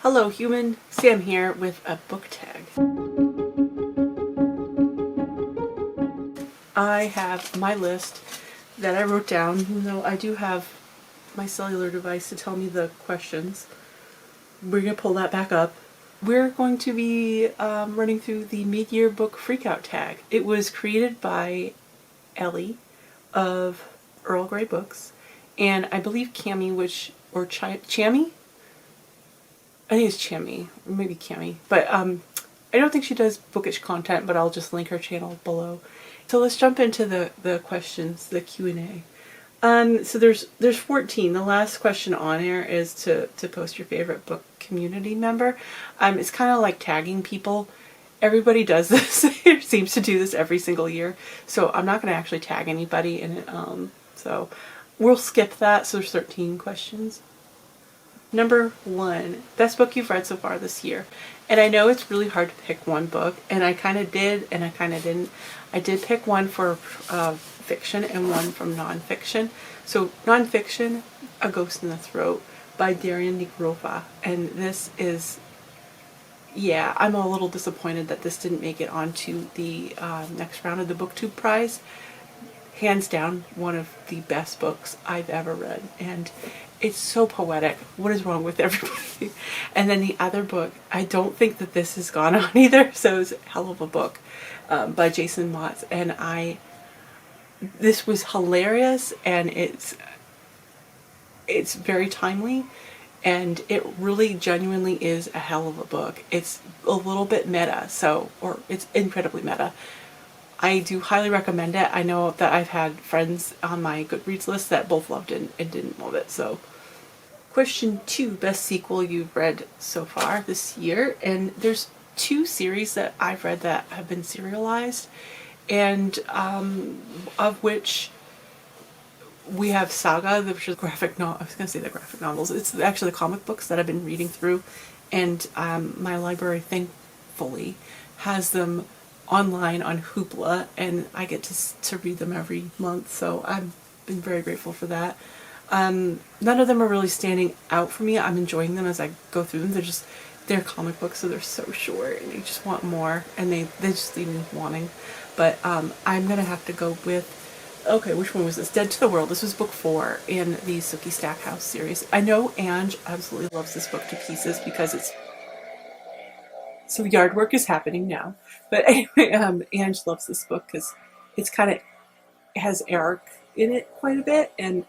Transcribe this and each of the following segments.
Hello human, Sam here with a book tag. I have my list that I wrote down, even though I do have my cellular device to tell me the questions. We're going to pull that back up. We're going to be running through the mid-year book freakout tag. It was created by Ellie of Earl Grey Books, and I believe Cami, Chammy? I think it's Chammy, or maybe Cami, but I don't think she does bookish content, but I'll just link her channel below. So let's jump into the questions, the Q&A. So there's 14. The last question on here is to post your favorite book community member. It's kind of like tagging people. Everybody does this. It seems to do this every single year. So I'm not going to actually tag anybody in it. So we'll skip that. So there's 13 questions. Number 1, best book you've read so far this year. And I know it's really hard to pick one book, and I kind of did, and I kind of didn't. I did pick one for fiction and one from nonfiction. So nonfiction, A Ghost in the Throat by Darian Negrofa. And this is, yeah, I'm a little disappointed that this didn't make it onto the next round of the BookTube prize. Hands down, one of the best books I've ever read. And it's so poetic. What is wrong with everybody? And then the other book, I don't think that this has gone on either, so it's a hell of a book by Jason Motz. And this was hilarious, and it's very timely, and it really genuinely is a hell of a book. It's a little bit meta, or it's incredibly meta. I do highly recommend it. I know that I've had friends on my Goodreads list that both loved it and didn't love it. So, question 2, best sequel you've read so far this year. And there's 2 series that I've read that have been serialized, and of which we have Saga, which is graphic novel. I was going to say the graphic novels. It's actually the comic books that I've been reading through, and my library, thankfully, has them online on Hoopla, and I get to read them every month, so I've been very grateful for that. None of them are really standing out for me. I'm enjoying them as I go through them. They're comic books, so they're so short, and you just want more, and they just leave me wanting. But I'm gonna have to go with, okay, which one was this? Dead to the World. This was book 4 in the Sookie Stackhouse series. I know Ange absolutely loves this book to pieces because it's, so yard work is happening now. But anyway, Ange loves this book because it's kind of, it has Eric in it quite a bit, and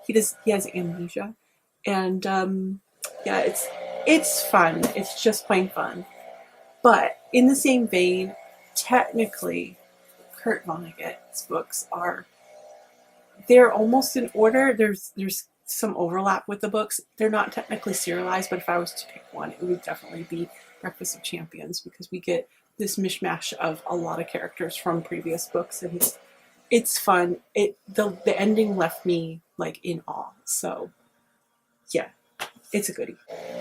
he has amnesia, and yeah, it's fun. It's just plain fun. But in the same vein, technically, Kurt Vonnegut's books they're almost in order. There's some overlap with the books. They're not technically serialized, but if I was to pick one, it would definitely be Breakfast of Champions, because we get this mishmash of a lot of characters from previous books, and it's fun. The ending left me like in awe. So yeah, it's a goodie.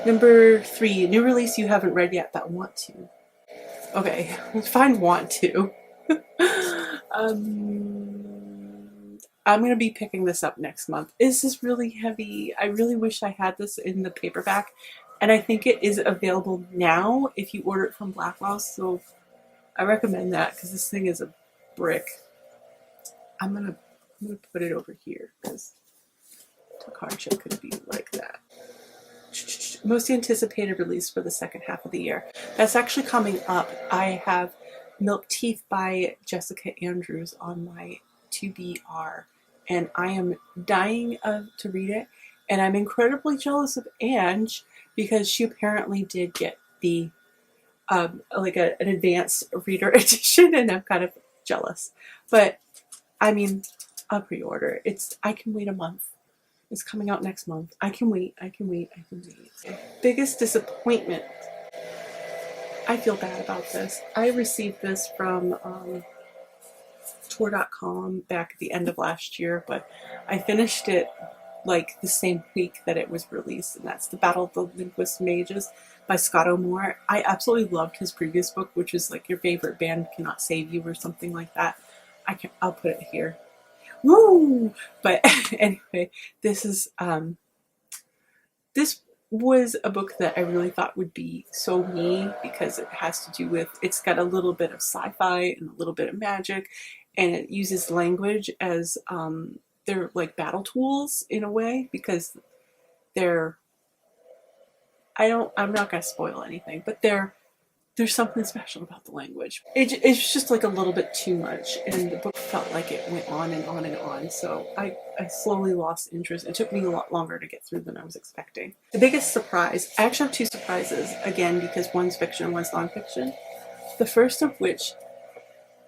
Number 3, new release you haven't read yet but want to. Okay, find want to. I'm going to be picking this up next month. This is really heavy. I really wish I had this in the paperback. And I think it is available now if you order it from Blackwell. So I recommend that, because this thing is a brick. I'm gonna put it over here because Takarcha could be like that. Most anticipated release for the second half of the year. That's actually coming up. I have Milk Teeth by Jessica Andrews on my 2BR, and I am dying to read it. And I'm incredibly jealous of Ange, because she apparently did get the like an advanced reader edition, and I'm kind of jealous. But I mean, I'll pre-order. I can wait a month. It's coming out next month. I can wait. Biggest disappointment. I feel bad about this. I received this from Tor.com back at the end of last year, but I finished it like the same week that it was released, and that's The Battle of the Linguist Mages by Scott O'More. I absolutely loved his previous book, which is like Your Favorite Band Cannot Save You or something like that. I'll put it here. Woo! But anyway, this is this was a book that I really thought would be so me because it has to do with, it's got a little bit of sci-fi and a little bit of magic, and it uses language as they're like battle tools in a way, because they're, I'm not going to spoil anything, but there's something special about the language. It's just like a little bit too much, and the book felt like it went on and on and on. So I slowly lost interest. It took me a lot longer to get through than I was expecting. The biggest surprise, I actually have two surprises, again, because one's fiction and one's nonfiction. The first of which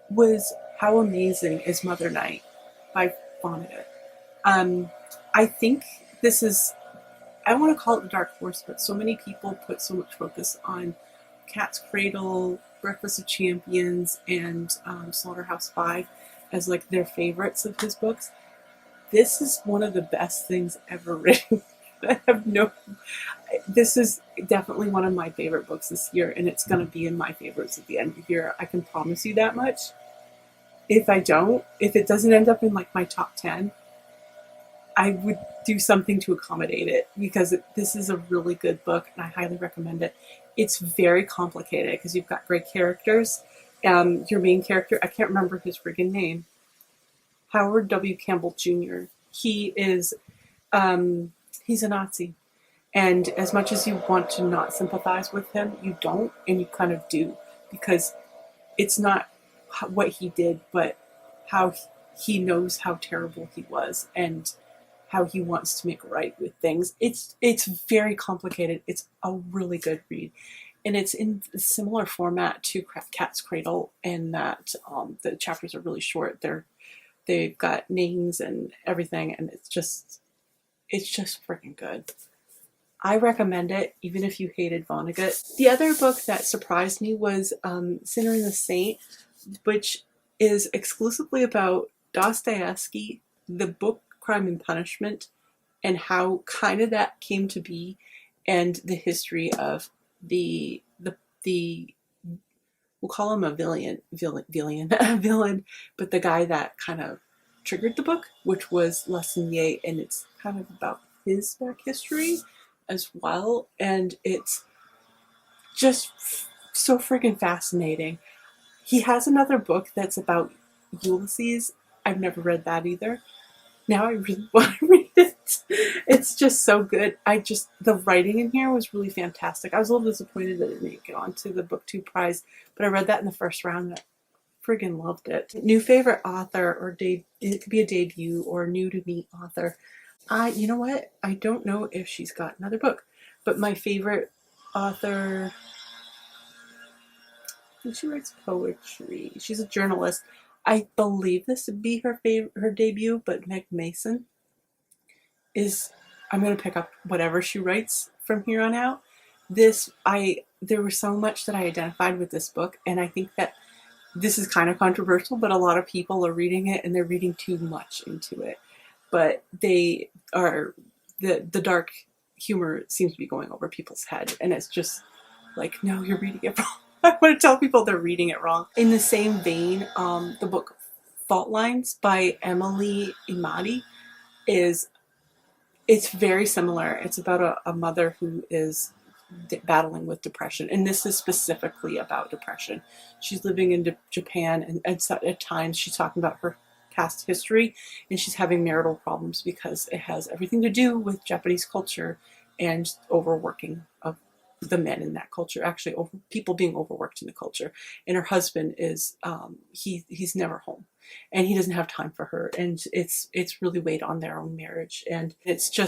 was How Amazing is Mother Night by Vonnegut. I think this is, I want to call it the dark horse, but so many people put so much focus on Cat's Cradle, Breakfast of Champions, and Slaughterhouse-Five as like their favorites of his books. This is one of the best things ever written. I have no. This is definitely one of my favorite books this year, and it's going to be in my favorites at the end of the year. I can promise you that much. If it doesn't end up in like my top 10, I would do something to accommodate it, because this is a really good book and I highly recommend it. It's very complicated because you've got great characters. Your main character, I can't remember his friggin' name, Howard W. Campbell Jr. He is, he's a Nazi. And as much as you want to not sympathize with him, you don't, and you kind of do, because it's not what he did, but how he knows how terrible he was, and how he wants to make right with things. It's very complicated. It's a really good read, and it's in a similar format to Cat's Cradle, in that the chapters are really short. They've got names and everything, and it's just freaking good. I recommend it, even if you hated Vonnegut. The other book that surprised me was Sinner and the Saint, which is exclusively about Dostoevsky, the book Crime and Punishment, and how kind of that came to be, and the history of the we'll call him a villain, but the guy that kind of triggered the book, which was Lesnier, and it's kind of about his back history as well, and it's just so freaking fascinating. He has another book that's about Ulysses. I've never read that either. Now I really want to read it. It's just so good. The writing in here was really fantastic. I was a little disappointed that it didn't get onto the BookTube prize, but I read that in the first round and I friggin' loved it. New favorite author, or it could be a debut or new to me author. You know what? I don't know if she's got another book, but my favorite author, I think she writes poetry. She's a journalist. I believe this would be her debut, but Meg Mason is, I'm going to pick up whatever she writes from here on out. There was so much that I identified with this book, and I think that this is kind of controversial, but a lot of people are reading it and they're reading too much into it. But the dark humor seems to be going over people's head, and it's just like, no, you're reading it wrong. I want to tell people they're reading it wrong. In the same vein, the book Fault Lines by Emily Imadi it's very similar. It's about a mother who is battling with depression, and this is specifically about depression. She's living in Japan, and at times she's talking about her past history, and she's having marital problems because it has everything to do with Japanese culture and overworking of the men in that culture, actually people being overworked in the culture. And her husband is he's never home, and he doesn't have time for her, and it's really weighed on their own marriage. And it's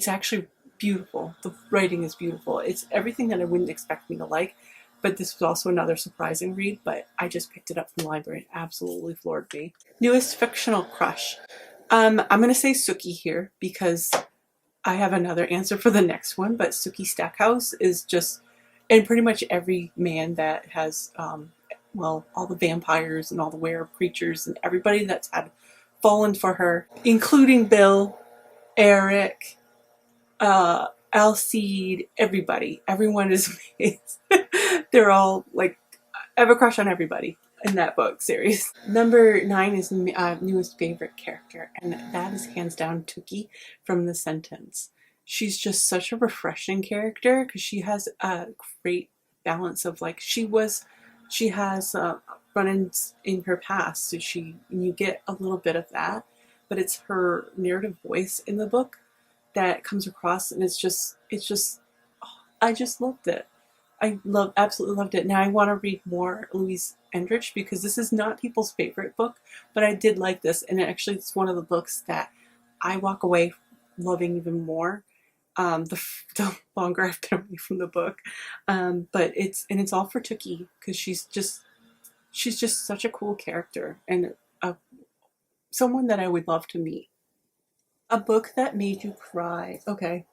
actually beautiful. The writing is beautiful. It's everything that I wouldn't expect me to like, but this was also another surprising read. But I just picked it up from the library. It absolutely floored me. Newest fictional crush. I'm gonna say Sookie here because I have another answer for the next one, but Sookie Stackhouse is just, and pretty much every man that has, all the vampires and all the werewolf creatures and everybody that's had fallen for her, including Bill, Eric, Alcide, everybody. Everyone is amazing. They're all like, I have a crush on everybody in that book series. Number 9 is newest favorite character, and that is hands down Tookie from The Sentence. she's just such a refreshing character because she has a great balance of like she has run-ins in her past, so you get a little bit of that, but it's her narrative voice in the book that comes across, and it's just I just loved it. Absolutely loved it. Now I want to read more Louise Endrich because this is not people's favorite book, but I did like this, and actually it's one of the books that I walk away loving even more. The longer I've been away from the book, but it's all for Tookie because she's just such a cool character and someone that I would love to meet. A book that made you cry. Okay,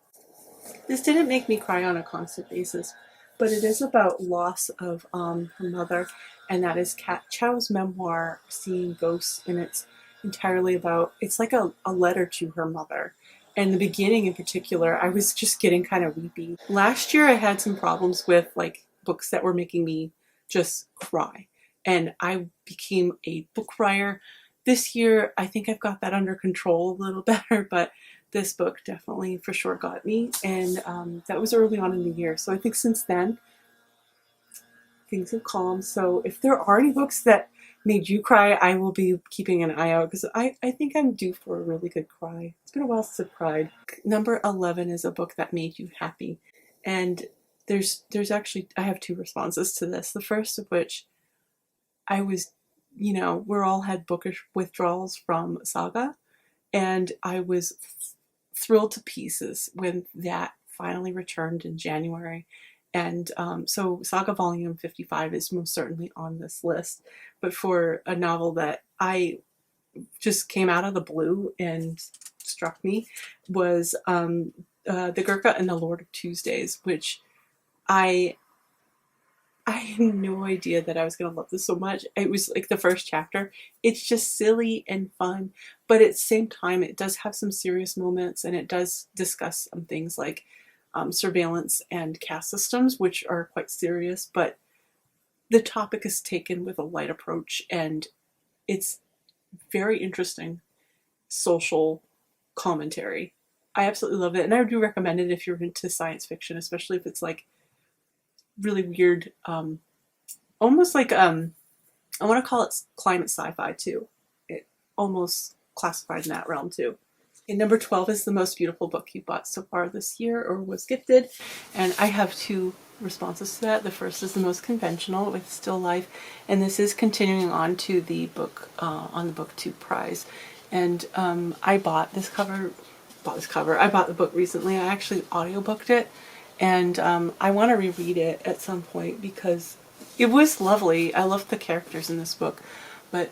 this didn't make me cry on a constant basis, but it is about loss of her mother, and that is Kat Chow's memoir, Seeing Ghosts, and it's entirely about, it's like a letter to her mother. And the beginning in particular, I was just getting kind of weepy. Last year I had some problems with like books that were making me just cry, and I became a book crier. This year I think I've got that under control a little better, but this book definitely for sure got me, and that was early on in the year. So I think since then things have calmed. So if there are any books that made you cry, I will be keeping an eye out because I think I'm due for a really good cry. It's been a while since I've cried. Number 11 is a book that made you happy, and there's actually, I have two responses to this. The first of which, I was, we're all had bookish withdrawals from Saga, and I was thrilled to pieces when that finally returned in January. And so Saga Volume 55 is most certainly on this list. But for a novel that I just came out of the blue and struck me was The Gurkha and the Lord of Tuesdays, which I had no idea that I was going to love this so much. It was like the first chapter. It's just silly and fun, but at the same time, it does have some serious moments, and it does discuss some things like surveillance and caste systems, which are quite serious, but the topic is taken with a light approach, and it's very interesting social commentary. I absolutely love it, and I do recommend it if you're into science fiction, especially if it's like really weird, almost like I want to call it climate sci-fi too. It almost classified in that realm too. And number 12 is the most beautiful book you bought so far this year or was gifted, and I have two responses to that. The first is the most conventional with Still Life, and this is continuing on to the book on the BookTube prize. And I bought this cover. I bought the book recently. I actually audiobooked it, and I want to reread it at some point because it was lovely. I loved the characters in this book. But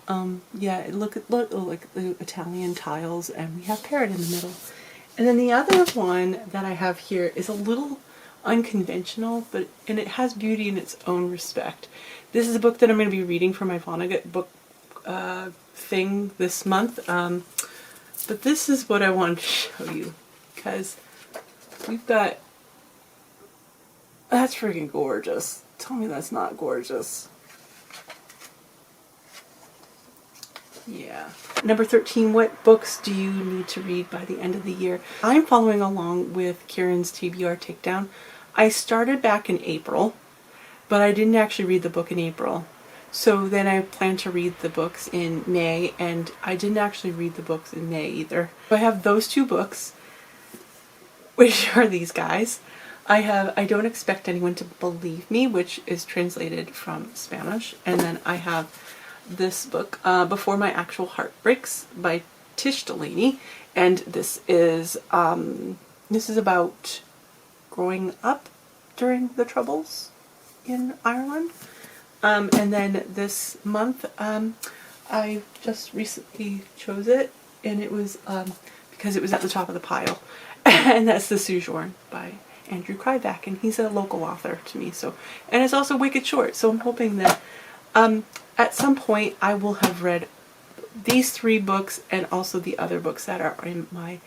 yeah, look like the Italian tiles, and we have Parrot in the middle. And then the other one that I have here is a little unconventional, and it has beauty in its own respect. This is a book that I'm going to be reading for my Vonnegut book thing this month. But this is what I wanted to show you, because we've got, that's freaking gorgeous. Tell me that's not gorgeous. Yeah. Number 13, what books do you need to read by the end of the year? I'm following along with Kieran's TBR Takedown. I started back in April, but I didn't actually read the book in April. So then I plan to read the books in May, and I didn't actually read the books in May either. I have those two books, which are these guys. I Don't Expect Anyone to Believe Me, which is translated from Spanish, and then I have this book, Before My Actual Heart Breaks by Tish Delaney, and this is about growing up during the Troubles in Ireland. And then this month, I just recently chose it, and it was because it was at the top of the pile, and that's The Sojourn by Andrew Kryback, and he's a local author to me. So, and it's also wicked short, so I'm hoping that at some point I will have read these three books and also the other books that are in my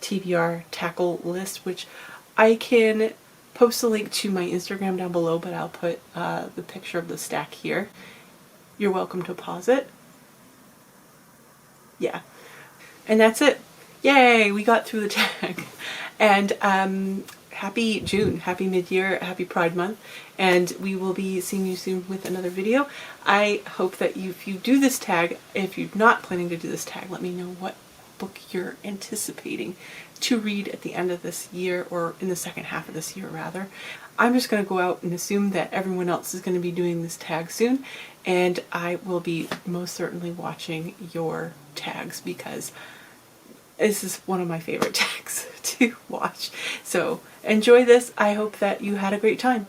TBR tackle list, which I can post a link to my Instagram down below, but I'll put the picture of the stack here. You're welcome to pause it. Yeah. And that's it. Yay, we got through the tag. And happy June, happy mid-year, happy Pride Month, and we will be seeing you soon with another video. I hope that if you do this tag, if you're not planning to do this tag, let me know what book you're anticipating to read at the end of this year, or in the second half of this year rather. I'm just going to go out and assume that everyone else is going to be doing this tag soon, and I will be most certainly watching your tags because this is one of my favorite tags to watch. So enjoy this. I hope that you had a great time.